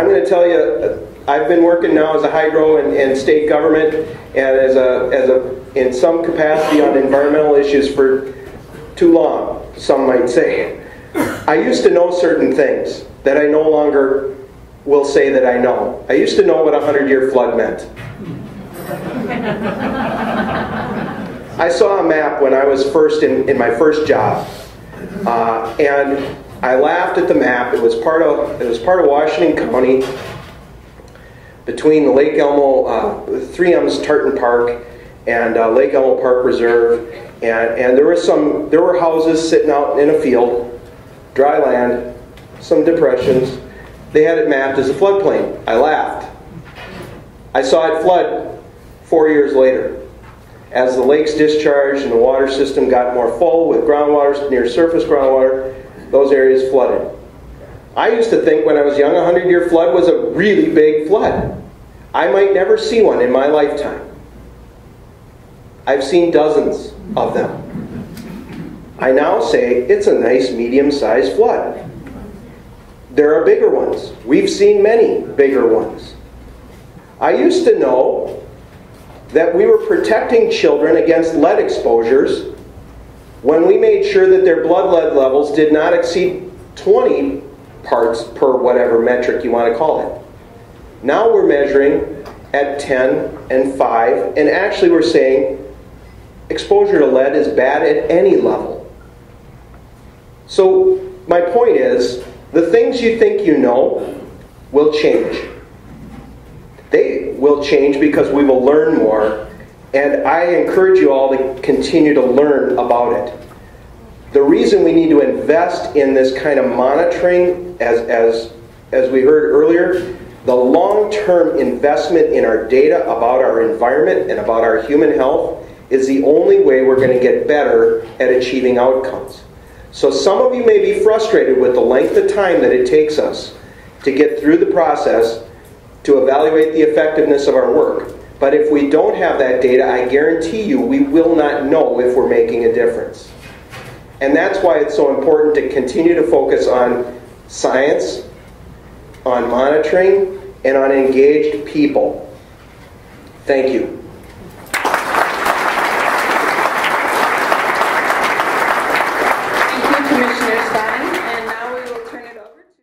I'm going to tell you, I've been working now as a hydro and state government and in some capacity on environmental issues for too long, some might say. I used to know certain things that I no longer will say that I know. I used to know what a 100-year flood meant. I saw a map when I was first in my first job, and I laughed at the map. It was part of Washington County, between the Lake Elmo, 3 M's Tartan Park, and Lake Elmo Park Reserve, and there were houses sitting out in a field, dry land, some depressions. They had it mapped as a floodplain. I laughed. I saw it flood 4 years later. As the lakes discharged and the water system got more full with groundwater, near surface groundwater, those areas flooded. I used to think when I was young, a 100-year flood was a really big flood. I might never see one in my lifetime. I've seen dozens of them. I now say it's a nice medium-sized flood. There are bigger ones. We've seen many bigger ones. I used to know that we were protecting children against lead exposures when we made sure that their blood lead levels did not exceed 20 parts per whatever metric you want to call it. Now we're measuring at 10 and 5, and actually we're saying exposure to lead is bad at any level. So my point is, the things you think you know will change. They will change because we will learn more, and I encourage you all to continue to learn about it. The reason we need to invest in this kind of monitoring, as we heard earlier, the long-term investment in our data about our environment and about our human health is the only way we're going to get better at achieving outcomes. So some of you may be frustrated with the length of time that it takes us to get through the process to evaluate the effectiveness of our work. But if we don't have that data, I guarantee you we will not know if we're making a difference. And that's why it's so important to continue to focus on science, on monitoring, and on engaged people. Thank you.